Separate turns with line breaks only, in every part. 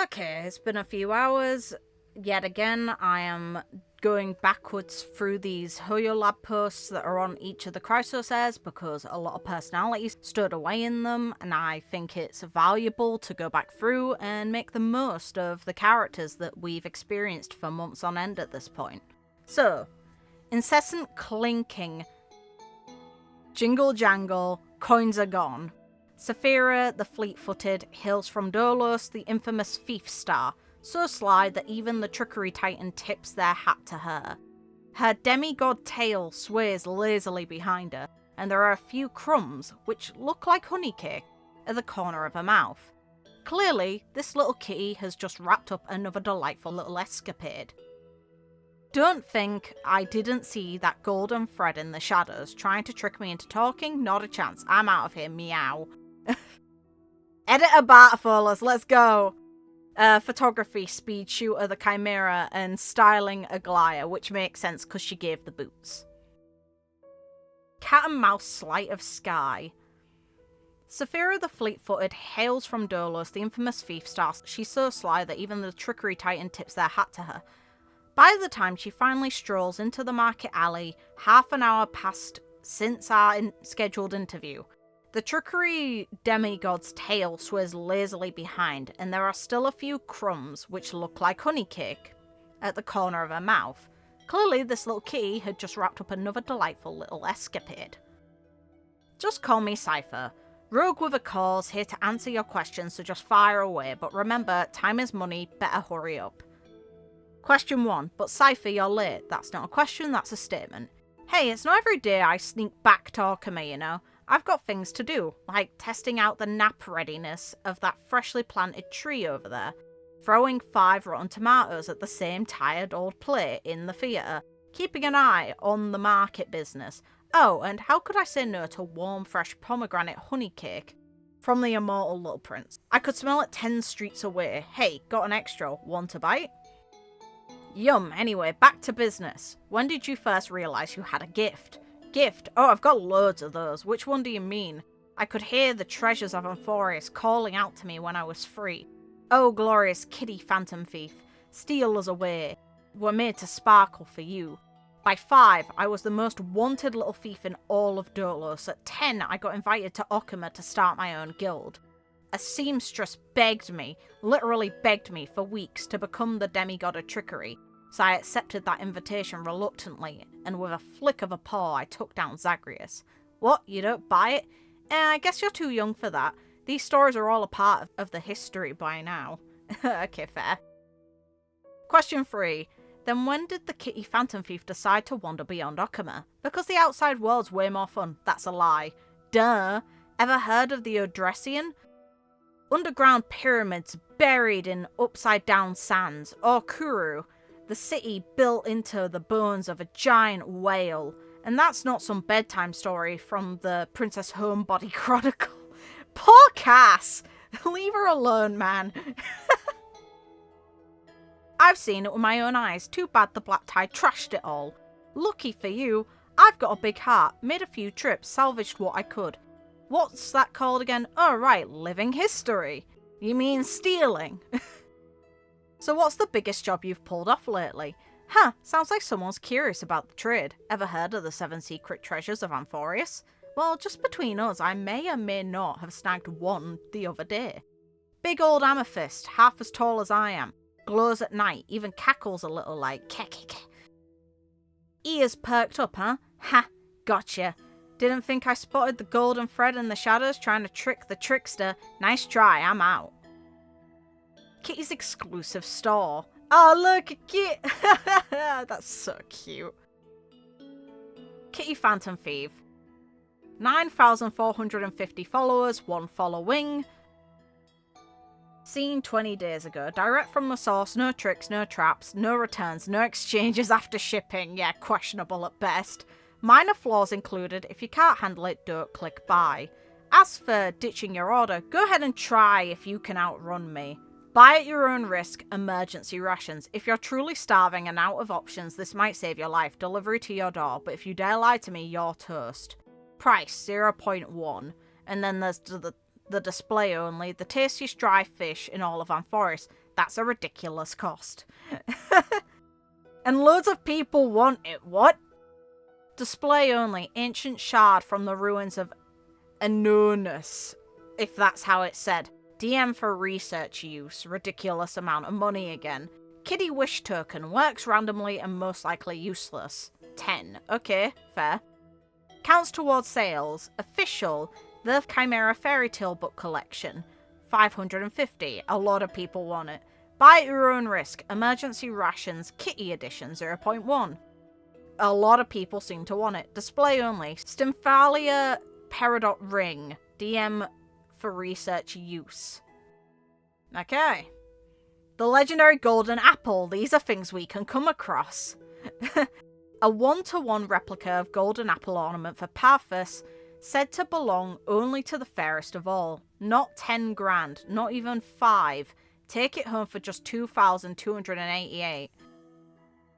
Okay, it's been a few hours. Yet again, I am going backwards through these HoYoLAB posts that are on each of the Chrysoses because a lot of personalities stood away in them, and I think it's valuable to go back through and make the most of the characters that we've experienced for months on end at this point. So, incessant clinking, jingle jangle, coins are gone. Cifera, the fleet-footed, hails from Dolos, the infamous thief star, so sly that even the trickery titan tips their hat to her. Her demigod tail sways lazily behind her, and there are a few crumbs, which look like honey cake, at the corner of her mouth. Clearly, this little kitty has just wrapped up another delightful little escapade. Don't think I didn't see that golden thread in the shadows trying to trick me into talking, not a chance. I'm out of here, meow. Editor Bartfolas, let's go! Photography, speed shooter, the Chimera, and styling Aglaya, which makes sense because she gave the boots. Cat and mouse sleight of sky. Cifera the fleet-footed hails from Dolos, the infamous thief star. She's so sly that even the trickery titan tips their hat to her. By the time she finally strolls into the market alley, half an hour passed since our scheduled interview. The trickery demigod's tail sways lazily behind, and there are still a few crumbs, which look like honey cake, at the corner of her mouth. Clearly, this little kitty had just wrapped up another delightful little escapade. Just call me Cipher. Rogue with a cause, here to answer your questions, so just fire away, but remember, time is money, better hurry up. Question 1, but Cipher, you're late. That's not a question, that's a statement. Hey, it's not every day I sneak back to Okhema, you know. I've got things to do, like testing out the nap readiness of that freshly planted tree over there, throwing 5 rotten tomatoes at the same tired old plate in the theatre, keeping an eye on the market business. Oh, and how could I say no to warm, fresh pomegranate honey cake from the immortal Little Prince? I could smell it 10 streets away. Hey, got an extra, want a bite? Yum, anyway, back to business. When did you first realise you had a gift? Gift? Oh, I've got loads of those. Which one do you mean? I could hear the treasures of Amphorius calling out to me when I was free. Oh, glorious kitty phantom thief, steal us away. We're made to sparkle for you. By 5, I was the most wanted little thief in all of Dolos. At 10, I got invited to Okhema to start my own guild. A seamstress begged me, literally begged me for weeks to become the demigod of trickery. So I accepted that invitation reluctantly, and with a flick of a paw I took down Zagreus. What, you don't buy it? I guess you're too young for that. These stories are all a part of the history by now. Okay, fair. Question 3. Then when did the kitty phantom thief decide to wander beyond Okhema? Because the outside world's way more fun. That's a lie. Duh. Ever heard of the Odressian? Underground pyramids buried in upside-down sands. Or Kuru. The city built into the bones of a giant whale. And that's not some bedtime story from the Princess Homebody Chronicle. Poor Cass! Leave her alone, man. I've seen it with my own eyes. Too bad the Black Tide trashed it all. Lucky for you, I've got a big heart. Made a few trips, salvaged what I could. What's that called again? Oh right, living history. You mean stealing? So what's the biggest job you've pulled off lately? Huh, sounds like someone's curious about the trade. Ever heard of the 7 secret treasures of Amphorius? Well, just between us, I may or may not have snagged one the other day. Big old amethyst, half as tall as I am. Glows at night, even cackles a little like kek. Ears perked up, huh? Ha, gotcha. Didn't think I spotted the golden thread in the shadows trying to trick the trickster. Nice try, I'm out. Kitty's exclusive store. Oh, look, a kit! That's so cute. Kitty Phantom Thief. 9,450 followers, 1 following. Seen 20 days ago. Direct from the source, no tricks, no traps, no returns, no exchanges after shipping. Yeah, questionable at best. Minor flaws included. If you can't handle it, don't click buy. As for ditching your order, go ahead and try if you can outrun me. Buy at your own risk, emergency rations. If you're truly starving and out of options, this might save your life. Delivery to your door, but if you dare lie to me, you're toast. Price, 0.1. And then there's the display only, the tastiest dry fish in all of Amphorius. That's a ridiculous cost. And loads of people want it. What? Display only. Ancient shard from the ruins of Anonus, if that's how it's said. DM for research use. Ridiculous amount of money again. Kiddie wish token. Works randomly and most likely useless. 10. Okay, fair. Counts towards sales. Official. The Chimera Fairy Tale book collection. 550. A lot of people want it. Buy at your own risk. Emergency rations. Kitty edition. 0.1. A lot of people seem to want it. Display only. Stymphalia Peridot ring. DM for research use. Okay. The legendary golden apple. These are things we can come across. A 1-to-1 replica of golden apple ornament for Parthus, said to belong only to the fairest of all. Not 10 grand, not even 5. Take it home for just 2,288.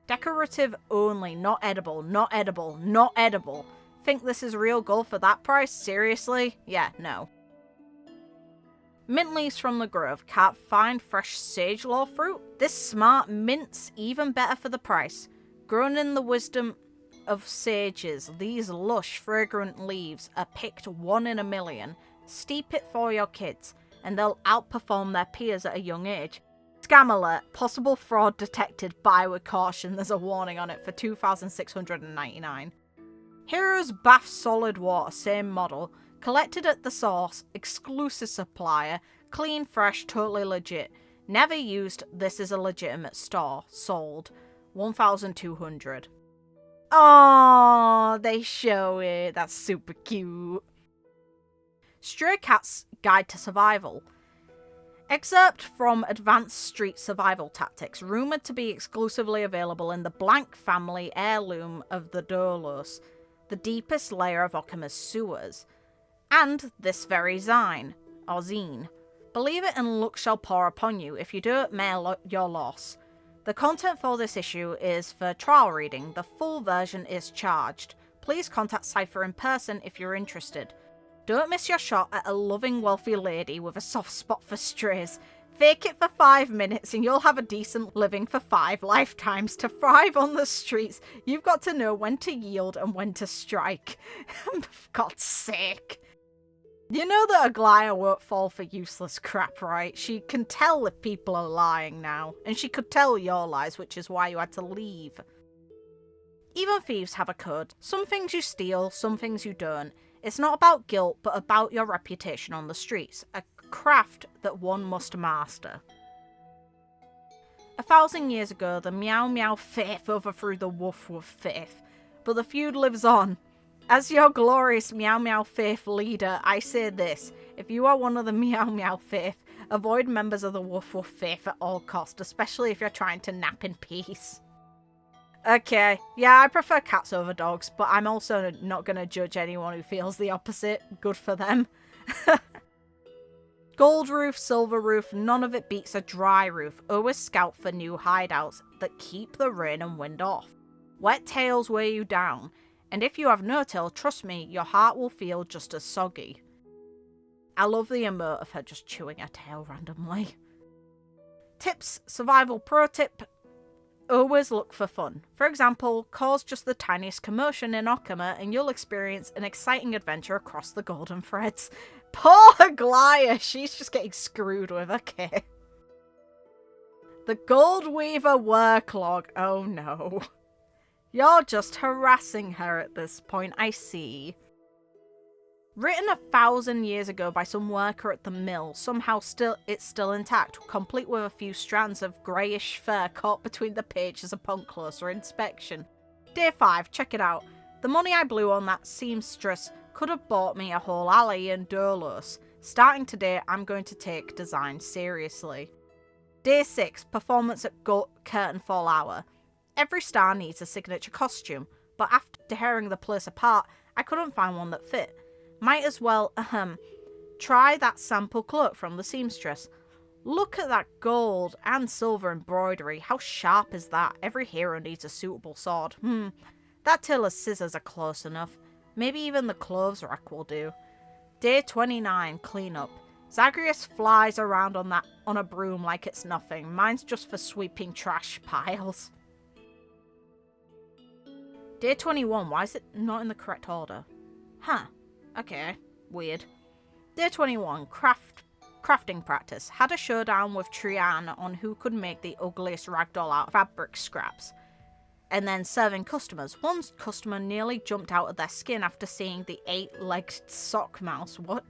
Decorative only, not edible, not edible, not edible. Think this is real gold for that price? Seriously? Yeah, no. Mint leaves from the grove. Can't find fresh sage law fruit? This smart mint's even better for the price. Grown in the wisdom of sages, these lush, fragrant leaves are picked 1 in a million. Steep it for your kids, and they'll outperform their peers at a young age. Scam alert. Possible fraud detected. Buy with caution. There's a warning on it for 2,699. Heroes Bath Solid Water. Same model. Collected at the source. Exclusive supplier. Clean, fresh, totally legit. Never used. This is a legitimate store. Sold. 1,200. Oh, they show it. That's super cute. Stray Cat's Guide to Survival. Excerpt from Advanced Street Survival Tactics, rumoured to be exclusively available in the Blank family heirloom of the Dolos, the deepest layer of Okhema's sewers, and this very zine, or zine. Believe it and luck shall pour upon you. If you do it, mail your loss. The content for this issue is for trial reading. The full version is charged. Please contact Cipher in person if you're interested. Don't miss your shot at a loving, wealthy lady with a soft spot for strays. Fake it for 5 minutes and you'll have a decent living for 5 lifetimes. To thrive on the streets, you've got to know when to yield and when to strike. For God's sake. You know that Aglaia won't fall for useless crap, right? She can tell if people are lying now. And she could tell your lies, which is why you had to leave. Even thieves have a code. Some things you steal, some things you don't. It's not about guilt, but about your reputation on the streets. A craft that one must master. 1,000 years ago, the Meow Meow faith overthrew the Woof Woof faith. But the feud lives on. As your glorious Meow Meow faith leader, I say this. If you are one of the Meow Meow faith, avoid members of the Woof Woof faith at all costs, especially if you're trying to nap in peace. Okay, yeah, I prefer cats over dogs, but I'm also not going to judge anyone who feels the opposite. Good for them. Gold roof, silver roof, none of it beats a dry roof. Always scout for new hideouts that keep the rain and wind off. Wet tails weigh you down, and if you have no tail, trust me, your heart will feel just as soggy. I love the emote of her just chewing her tail randomly. Tips, survival pro tip. Always look for fun. For example, cause just the tiniest commotion in Okhema and you'll experience an exciting adventure across the golden threads. Poor Aglaia, she's just getting screwed with, okay. The Gold Weaver work log, oh no. You're just harassing her at this point, I see. Written 1,000 years ago by some worker at the mill, somehow it's still intact, complete with a few strands of greyish fur caught between the pages upon closer inspection. Day 5, check it out. The money I blew on that seamstress could have bought me a whole alley in Dolos. Starting today, I'm going to take design seriously. Day 6, performance at Curtain Fall Hour. Every star needs a signature costume, but after tearing the place apart, I couldn't find one that fit. Might as well, try that sample cloak from the seamstress. Look at that gold and silver embroidery. How sharp is that? Every hero needs a suitable sword. That tailor's scissors are close enough. Maybe even the clothes rack will do. Day 29, cleanup. Zagreus flies around on a broom like it's nothing. Mine's just for sweeping trash piles. Day 21, why is it not in the correct order? Huh. Okay. Weird. Day 21, crafting practice. Had a showdown with Trian on who could make the ugliest ragdoll out of fabric scraps. And then serving customers. One customer nearly jumped out of their skin after seeing the 8-legged sock mouse. What?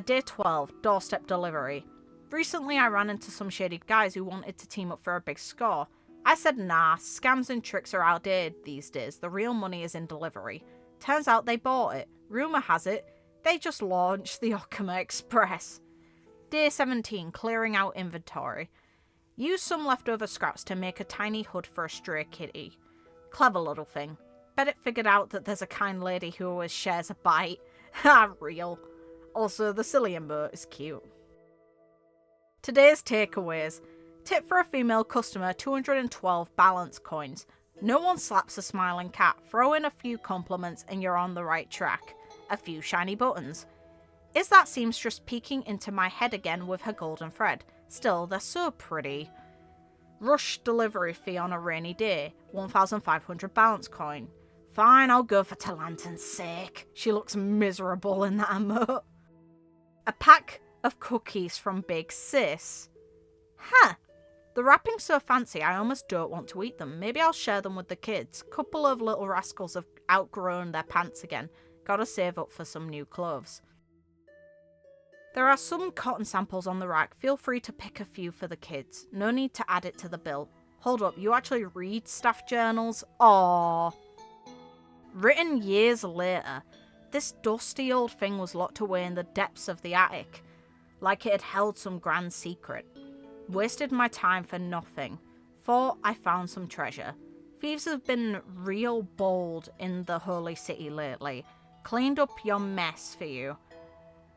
Day 12, doorstep delivery. Recently I ran into some shady guys who wanted to team up for a big score. I said nah, scams and tricks are outdated these days. The real money is in delivery. Turns out they bought it. Rumour has it, they just launched the Okhema Express. Day 17, clearing out inventory. Use some leftover scraps to make a tiny hood for a stray kitty. Clever little thing. Bet it figured out that there's a kind lady who always shares a bite. Ha, real. Also, the silly emote is cute. Today's takeaways. Tip for a female customer, 212 balance coins. No one slaps a smiling cat. Throw in a few compliments and you're on the right track. A few shiny buttons. Is that seamstress peeking into my head again with her golden thread? Still, they're so pretty. Rush delivery fee on a rainy day. 1,500 balance coin. Fine, I'll go for Talantan's sake. She looks miserable in that emote. A pack of cookies from Big Sis. Huh. The wrapping's so fancy I almost don't want to eat them. Maybe I'll share them with the kids. Couple of little rascals have outgrown their pants again. Gotta save up for some new clothes. There are some cotton samples on the rack. Feel free to pick a few for the kids. No need to add it to the bill. Hold up, you actually read staff journals? Aww. Written years later. This dusty old thing was locked away in the depths of the attic, like it had held some grand secret. Wasted my time for nothing. Thought I found some treasure. Thieves have been real bold in the holy city lately. Cleaned up your mess for you.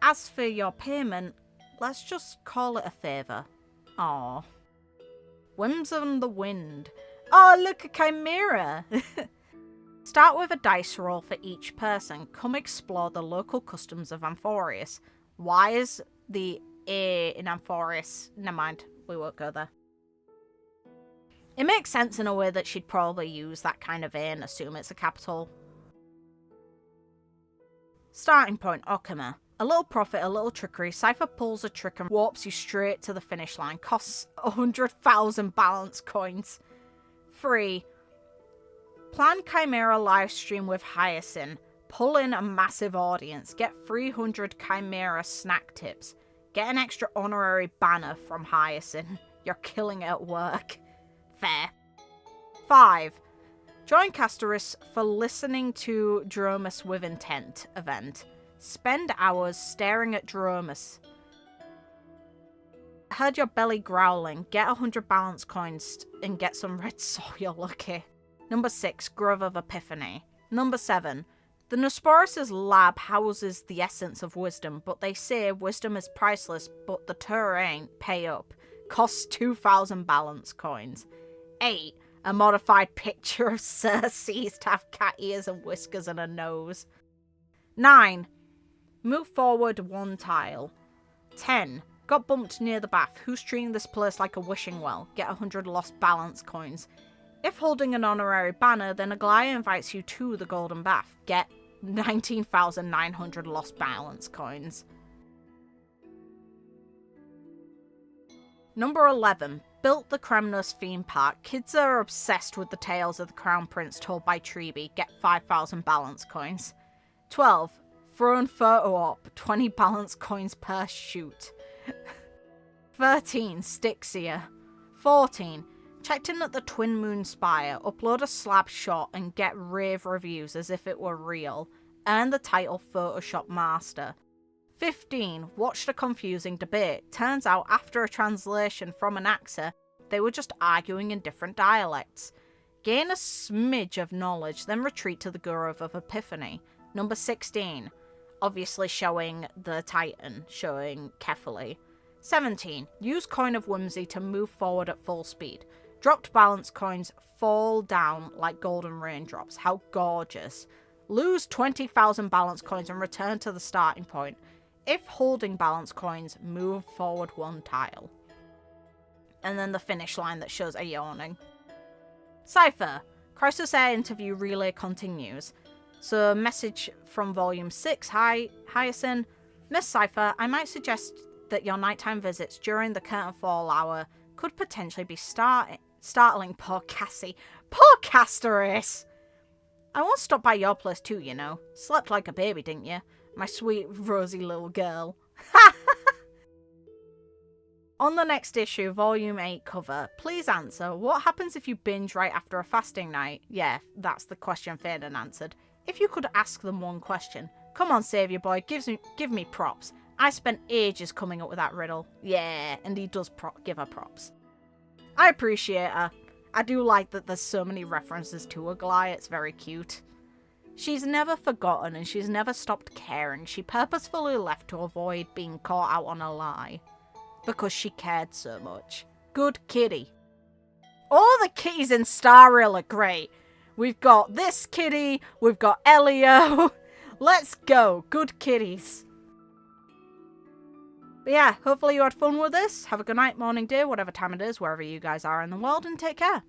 As for your payment, let's just call it a favour. Aw. Whims on the wind. Oh, look, a chimera! Start with a dice roll for each person. Come explore the local customs of Amphorius. Why is the A in Amphorius? Never mind, we won't go there. It makes sense in a way that she'd probably use that kind of A and assume it's a capital. Starting point, Okhema. A little profit, a little trickery. Cipher pulls a trick and warps you straight to the finish line. Costs 100,000 balance coins. Free. Plan Chimera livestream with Hyacinth. Pull in a massive audience. Get 300 Chimera snack tips. Get an extra honorary banner from Hyacinth. You're killing it at work. Fair. 5. Join Castoris for listening to Dromus with Intent event. Spend hours staring at Dromus. Heard your belly growling. Get 100 balance coins and get some red soil. Okay. Number 6, Grove of Epiphany. Number 7, the Nosporus' lab houses the essence of wisdom, but they say wisdom is priceless, but the tour ain't. Pay up. Costs 2,000 balance coins. 8, a modified picture of Cersei's to have cat ears and whiskers and a nose. 9, move forward 1 tile. 10, got bumped near the bath. Who's treating this place like a wishing well? Get 100 lost balance coins. If holding an honorary banner, then Aglaya invites you to the Golden Bath. Get 19,900 lost balance coins. Number 11. Built the Kremnos theme park. Kids are obsessed with the tales of the Crown Prince told by Treeby. Get 5,000 balance coins. 12. Thrown photo op. 20 balance coins per shoot. 13. Stixia. 14. Checked in at the Twin Moon Spire, upload a slab shot and get rave reviews as if it were real. Earn the title Photoshop Master. 15. Watched a confusing debate. Turns out after a translation from an actor, they were just arguing in different dialects. Gain a smidge of knowledge, then retreat to the Grove of Epiphany. Number 16. Obviously showing the Titan, showing Kefali. 17. Use Coin of Whimsy to move forward at full speed. Dropped balance coins fall down like golden raindrops. How gorgeous. Lose 20,000 balance coins and return to the starting point. if holding balance coins, move forward 1 tile. And then the finish line that shows a yawning. Cipher. Crisis Air interview relay continues. So, message from Volume 6. Hi, Hyacinth. Miss Cipher, I might suggest that your nighttime visits during the curtain fall hour could potentially be startling. Poor Cassie. Poor Castoris! I once stopped by your place too, you know. Slept like a baby, didn't you? My sweet, rosy little girl. On the next issue, Volume 8 cover, please answer, what happens if you binge right after a fasting night? Yeah, that's the question Faden answered. If you could ask them one question. Come on, Saviour Boy, give me props. I spent ages coming up with that riddle. Yeah, and he does give her props. I appreciate her. I do like that there's so many references to Agli, it's very cute. She's never forgotten and she's never stopped caring. She purposefully left to avoid being caught out on a lie. Because she cared so much. Good kitty. All the kitties in Star Rail are great. We've got this kitty, we've got Elio. Let's go, good kitties. But yeah, hopefully you had fun with this. Have a good night, morning, day, whatever time it is, wherever you guys are in the world, and take care.